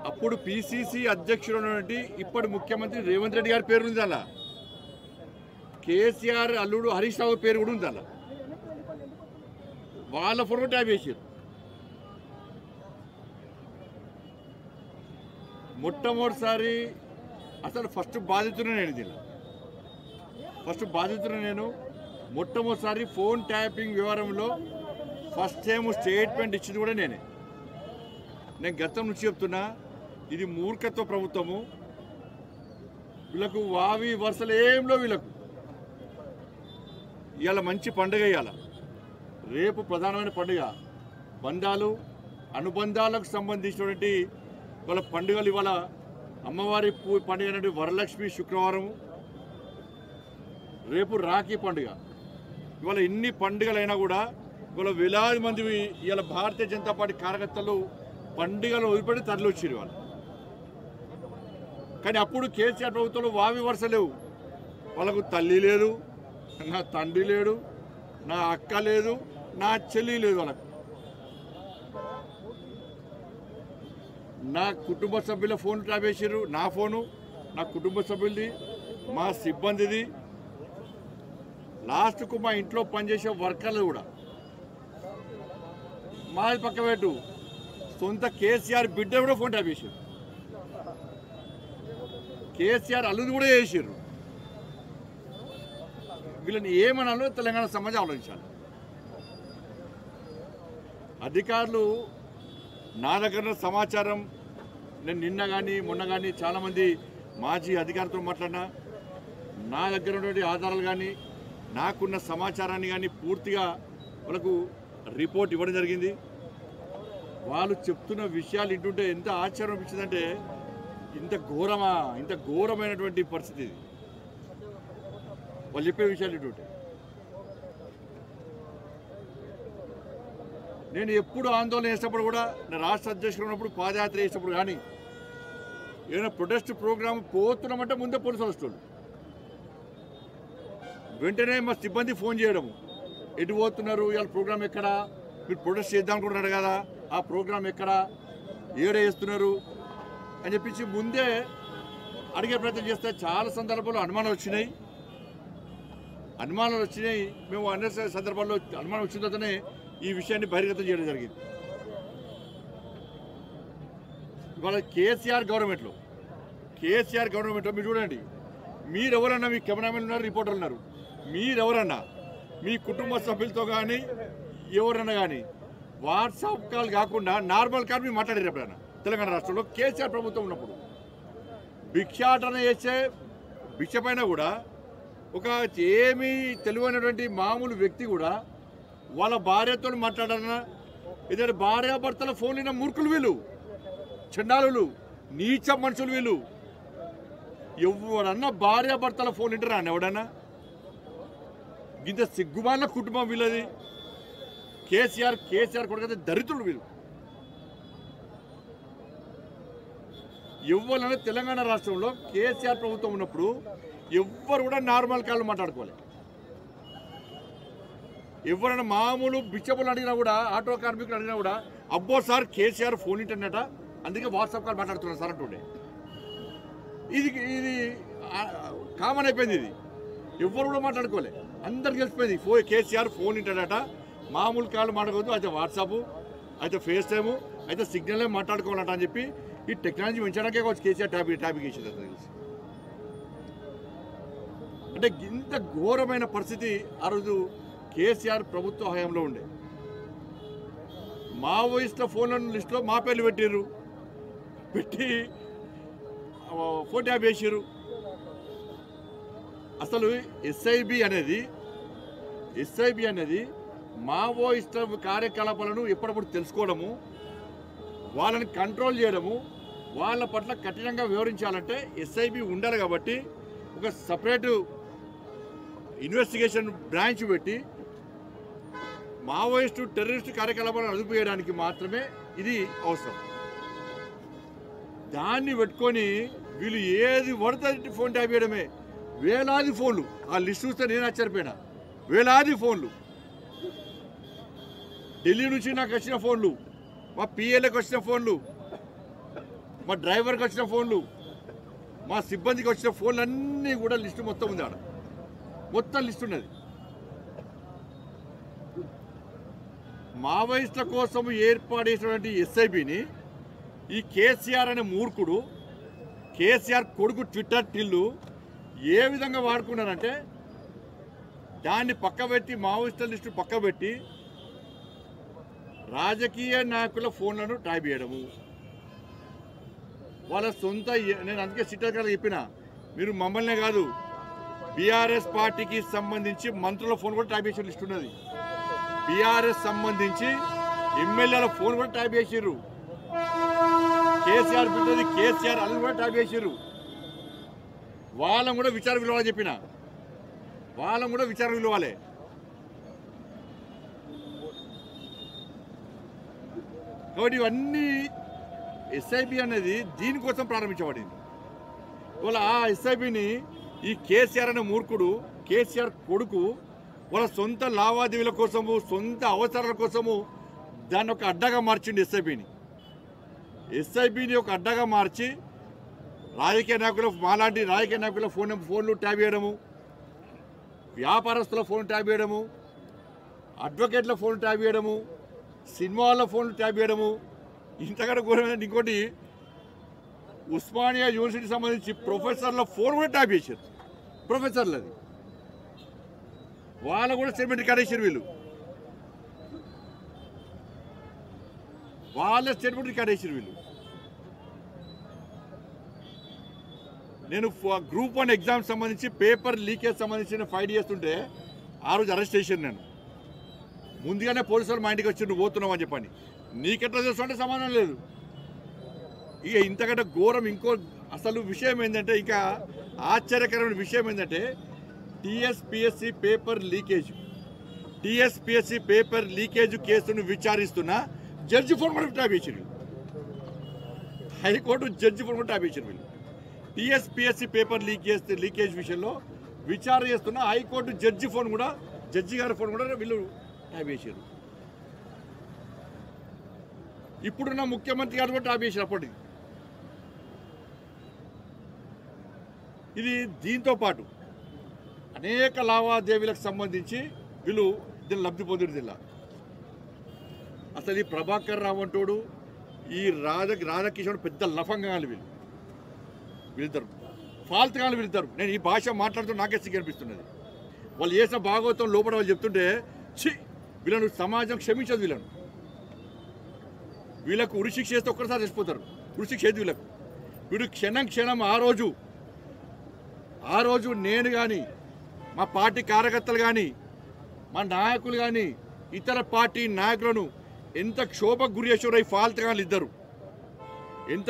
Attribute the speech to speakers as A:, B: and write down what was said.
A: అప్పుడు పిసిసి అధ్యక్షుడు ఉన్నటువంటి ఇప్పటి ముఖ్యమంత్రి రేవంత్ రెడ్డి గారి పేరు ఉంది అలా, కేసీఆర్ అల్లుడు హరీష్ రావు పేరు కూడా ఉంది అలా. వాళ్ళ ఫోటో ట్యాప్ చేశారు. మొట్టమొదటిసారి అసలు ఫస్ట్ బాధితున్నా నేను, దీనిలో ఫస్ట్ బాధితున్నా నేను. మొట్టమొదటిసారి ఫోన్ ట్యాపింగ్ వ్యవహారంలో ఫస్ట్ టైం స్టేట్మెంట్ ఇచ్చింది కూడా నేనే. నేను గతం నుంచి చెప్తున్నా, ఇది మూర్ఖత్వ ప్రభుత్వము. వీళ్ళకు వావి వరుసలు ఏంలో వీళ్ళకు. ఇవాళ మంచి పండుగ, ఇవాళ రేపు ప్రధానమైన పండుగ, బంధాలు అనుబంధాలకు సంబంధించినటువంటి వాళ్ళ పండుగలు. ఇవాళ అమ్మవారి పండుగ అనేది వరలక్ష్మి శుక్రవారం, రేపు రాఖీ పండుగ. ఇవాళ ఇన్ని పండుగలైనా కూడా ఇవాళ వేలాది మంది ఇవాళ భారతీయ జనతా పార్టీ కార్యకర్తలు పండుగలు వదిలిపెట్టి తరలి వచ్చారు వాళ్ళు. కానీ అప్పుడు కేసీఆర్ ప్రభుత్వంలో వావి వరుస లేవు. వాళ్ళకు తల్లి లేదు, నా తండ్రి లేడు, నా అక్క లేదు, నా చెల్లి లేదు. వాళ్ళకు నా కుటుంబ సభ్యుల ఫోన్ ట్యాప్ చేసారు. నా ఫోను, నా కుటుంబ సభ్యులది, మా సిబ్బందిది, లాస్ట్కు మా ఇంట్లో పనిచేసే వర్కర్లు కూడా. మాది పక్క పెట్టు, సొంత కేసీఆర్ బిడ్డ కూడా ఫోన్ ట్యాప్ చేశారు. కేసీఆర్ అల్లుది కూడా చేసారు. వీళ్ళని ఏమనాలో తెలంగాణ సమాజం ఆలోచించాలి. అధికారులు నా దగ్గర సమాచారం, నేను నిన్న కానీ మొన్న కానీ చాలామంది మాజీ అధికారులతో మాట్లాడినా, నా దగ్గర ఉన్నటువంటి ఆధారాలు కానీ నాకున్న సమాచారాన్ని కానీ పూర్తిగా వాళ్ళకు రిపోర్ట్ ఇవ్వడం జరిగింది. వాళ్ళు చెప్తున్న విషయాలు వింటుంటే ఎంత ఆశ్చర్యం అనిపించిందంటే, ఇంత ఘోరమా, ఇంత ఘోరమైనటువంటి పరిస్థితి ఇది. వాళ్ళు చెప్పే విషయాలు వింటుంటే నేను ఎప్పుడు ఆందోళన చేసినప్పుడు కూడా, నేను రాష్ట్ర అధ్యక్షుడు ఉన్నప్పుడు పాదయాత్ర చేసినప్పుడు కానీ ఏదైనా ప్రొటెస్ట్ ప్రోగ్రామ్ పోతున్నామంటే ముందే పోలీసులు వస్తుంది. వెంటనే మా సిబ్బంది ఫోన్ చేయడము, ఎటు పోతున్నారు, ఇవాళ ప్రోగ్రామ్ ఎక్కడా, మీరు ప్రొటెస్ట్ చేద్దాం అనుకుంటున్నారు కదా, ఆ ప్రోగ్రామ్ ఎక్కడా, ఏడ చేస్తున్నారు అని చెప్పించి ముందే అడిగే ప్రయత్నం చేస్తే చాలా సందర్భాల్లో అనుమానాలు వచ్చినాయి. మేము అన్ని సందర్భాల్లో అనుమానం వచ్చిన తర్వాతనే ఈ విషయాన్ని బహిర్గతం చేయడం జరిగింది. ఇవాళ కేసీఆర్ గవర్నమెంట్లో మీరు చూడండి, మీరెవరన్నా, మీ కెమెరామెన్ ఉన్నారు, రిపోర్టర్లు ఉన్నారు, మీరెవరన్నా మీ కుటుంబ సభ్యులతో కానీ ఎవరన్నా కానీ వాట్సాప్ కాల్ కాకుండా నార్మల్ కాల్ మీరు మాట్లాడారు ఎప్పుడైనా? తెలంగాణ రాష్ట్రంలో కేసీఆర్ ప్రభుత్వం ఉన్నప్పుడు భిక్షాటన చేసే భిక్ష పైన కూడా ఒక ఏమీ తెలివైనటువంటి మామూలు వ్యక్తి కూడా వాళ్ళ భార్యతో మాట్లాడాలన్నా, ఏదైనా భార్యాభర్తల ఫోన్లు మూర్ఖులు వీళ్ళు, చండాలులు, నీచ మనుషులు వీళ్ళు. ఎవరన్నా భార్యాభర్తల ఫోన్ వింటారా అని ఎవడన్నా? ఇంత సిగ్గుమాల కుటుంబం వీళ్ళది. కేసీఆర్ కొడుకైతే దరిద్రులు వీళ్ళు. ఎవరైనా తెలంగాణ రాష్ట్రంలో కేసీఆర్ ప్రభుత్వం ఉన్నప్పుడు ఎవ్వరు కూడా నార్మల్ కాళ్ళు మాట్లాడుకోవాలి. ఎవరైనా మామూలు బిచ్చపులు అడిగినా కూడా, ఆటో కార్మికులు అడిగినా కూడా, అబ్బో సార్ కేసీఆర్ ఫోన్ ఇంటర్నెట, అందుకే వాట్సాప్ కాల్ మాట్లాడుతున్నారు సార్ అంటుండే. ఇది కామన్ అయిపోయింది. ఇది ఎవరు కూడా మాట్లాడుకోలే, అందరికి తెలిసిపోయింది. కేసీఆర్ ఫోన్ ఇంటర్నెట, మామూలు కాళ్ళు మాట్లాడవద్దు, అయితే వాట్సాప్, అయితే ఫేస్ టైము, అయితే సిగ్నల్ మాట్లాడుకోవాలంట అని చెప్పి ఈ టెక్నాలజీ పెంచడానికే కావచ్చు కేసీఆర్ ట్యాపింగ్ చేసేది. తెలిసి అంటే ఇంత ఘోరమైన పరిస్థితి ఆ రోజు కేసీఆర్ ప్రభుత్వ హయాంలో ఉండే. మావోయిస్టుల ఫోన్ల లిస్టులో మా పేర్లు పెట్టి ఫోన్ ట్యాప్ చేసారు. అసలు ఎస్ఐబి అనేది మావోయిస్టుల కార్యకలాపాలను ఎప్పటికప్పుడు తెలుసుకోవడము, వాళ్ళని కంట్రోల్ చేయడము, వాళ్ళ పట్ల కఠినంగా వివరించాలంటే ఎస్ఐబి ఉండాలి. కాబట్టి ఒక సపరేటు ఇన్వెస్టిగేషన్ బ్రాంచ్ పెట్టి మావోయిస్టు టెర్రరిస్టు కార్యకలాపాలను అదుపు చేయడానికి మాత్రమే ఇది అవసరం. దాన్ని పెట్టుకొని వీళ్ళు ఏది పడితే ఫోన్ ట్యాప్ చేయడమే. వేలాది ఫోన్లు, ఆ లిస్ట్ చూస్తే నేను ఆశ్చర్యపోయినా. వేలాది ఫోన్లు, ఢిల్లీ నుంచి నాకు వచ్చిన ఫోన్లు, మా పిఏలకు వచ్చిన ఫోన్లు, మా డ్రైవర్కి వచ్చిన ఫోన్లు, మా సిబ్బందికి వచ్చిన ఫోన్లు అన్నీ కూడా లిస్టు మొత్తం ఉంది. ఆడ మొత్తం లిస్ట్ ఉన్నది. మావోయిస్టుల కోసం ఏర్పాటు చేసినటువంటి ఎస్ఐబిని ఈ కేసీఆర్ అనే మూర్ఖుడు, కేసీఆర్ కొడుకు ట్విట్టర్ టిల్లు ఏ విధంగా వాడుకున్నారంటే, దాన్ని పక్కబెట్టి మావోయిస్టుల లిస్టు పక్కబెట్టి రాజకీయ నాయకుల ఫోన్లను ట్యాప్ చేయడము, వాళ్ళ సొంత. నేను అందుకే సిట్టర్ గారు చెప్పిన, మీరు మమ్మల్నే కాదు బీఆర్ఎస్ పార్టీకి సంబంధించి మంత్రుల ఫోన్ కూడా ట్యాప్ చేసే లిస్ట్ ఉన్నది. బీఆర్ఎస్ సంబంధించి ఎమ్మెల్యేల ఫోన్ కూడా ట్యాప్ చేసిర్రు. కేసీఆర్ బిడ్డది కేసీఆర్ అల్లు కూడా ట్యాప్ చేసిర్రు. వాళ్ళని కూడా విచార విలువాలని చెప్పిన, వాళ్ళని కూడా విచార విలువాలే. కాబట్టి ఇవన్నీ ఎస్ఐబి అనేది దీనికోసం ప్రారంభించబడింది. వాళ్ళ ఆ ఎస్ఐబిని ఈ కేసీఆర్ అనే మూర్ఖుడు, కేసీఆర్ కొడుకు వాళ్ళ సొంత లావాదేవీల కోసము, సొంత అవసరాల కోసము దాన్ని ఒక అడ్డగా మార్చింది. ఎస్ఐబిని ఒక అడ్డగా మార్చి రాజకీయ నాయకుల, మాలాంటి రాజకీయ నాయకుల ఫోన్లు ట్యాప్ చేయడము, వ్యాపారస్తుల ఫోన్ ట్యాప్ చేయడము, అడ్వకేట్ల ఫోన్ ట్యాప్ చేయడము, సినిమా వాళ్ళ ఫోన్లు ట్యాప్ చేయడము. ఇంతకంటే ఘోరమైన ఇంకోటి, ఉస్మానియా యూనివర్సిటీకి సంబంధించి ప్రొఫెసర్ల ఫోన్ కూడా ట్యాప్ చేశారు. ప్రొఫెసర్లది వాళ్ళ కూడా స్టేట్మెంట్ రికార్డ్ చేశారు. వీళ్ళు వాళ్ళ స్టేట్మెంట్ రికార్డ్ చేశారు. నేను గ్రూప్ 1 ఎగ్జామ్ సంబంధించి పేపర్ లీకేజ్ సంబంధించిన ఫైట్ చేస్తుంటే ఆ రోజు అరెస్ట్ చేశాను. నేను ముందుగానే పోలీసులు మా ఇంటికి వచ్చి నువ్వు పోతున్నావు అని చెప్పండి. నీకెట్లా చేస్తుంటే సమాధానం లేదు. ఇక ఇంతకంటే ఘోరం ఇంకో అసలు విషయం ఏంటంటే, ఇంకా ఆశ్చర్యకరమైన విషయం ఏంటంటే, టీఎస్పీఎస్సీ పేపర్ లీకేజ్ కేసును విచారిస్తున్న జడ్జి ఫోన్ కూడా ట్యాప్ చేసిండు. హైకోర్టు జడ్జి ఫోన్ కూడా ట్యాప్ చేసిండు. వీళ్ళు టీఎస్పీఎస్సీ పేపర్ లీకేజ్ విషయంలో విచారణ చేస్తున్న హైకోర్టు జడ్జి ఫోన్ కూడా, జడ్జి గారి ఫోన్ కూడా వీళ్ళు ట్యాప్ చేశారు. ఇప్పుడున్న ముఖ్యమంత్రి గారు కూడా ట్యాప్ చేశారు అప్పటికి. ఇది దీంతో పాటు అనేక లావాదేవీలకు సంబంధించి వీళ్ళు దీన్ని లబ్ధి పొందిరు. జిల్లా అసలు ఈ ప్రభాకర్ రావు అంటోడు, ఈ రాధాకిషోర్ పెద్ద లఫంగాలు వీళ్ళిద్దరు ఫాల్తుగాలు వీళ్ళిద్దరు. నేను ఈ భాష మాట్లాడుతూ నాకే సిగ్గు అనిపిస్తున్నది. వాళ్ళు చేసిన భాగవతం లోపల వాళ్ళు చెప్తుంటే వీళ్ళను సమాజం క్షమించదు. వీళ్ళకు ఉరిశిక్ష చేస్తే ఒక్కసారి చచ్చిపోతారు. ఉరిశిక్ష ఏది వీళ్ళకు. వీడు క్షణం ఆ రోజు నేను కానీ, మా పార్టీ కార్యకర్తలు కానీ, మా నాయకులు కానీ, ఇతర పార్టీ నాయకులను ఎంత క్షోభకు గురి చేసారో ఈ ఫాల్తుగాళ్ళు ఇద్దరు. ఎంత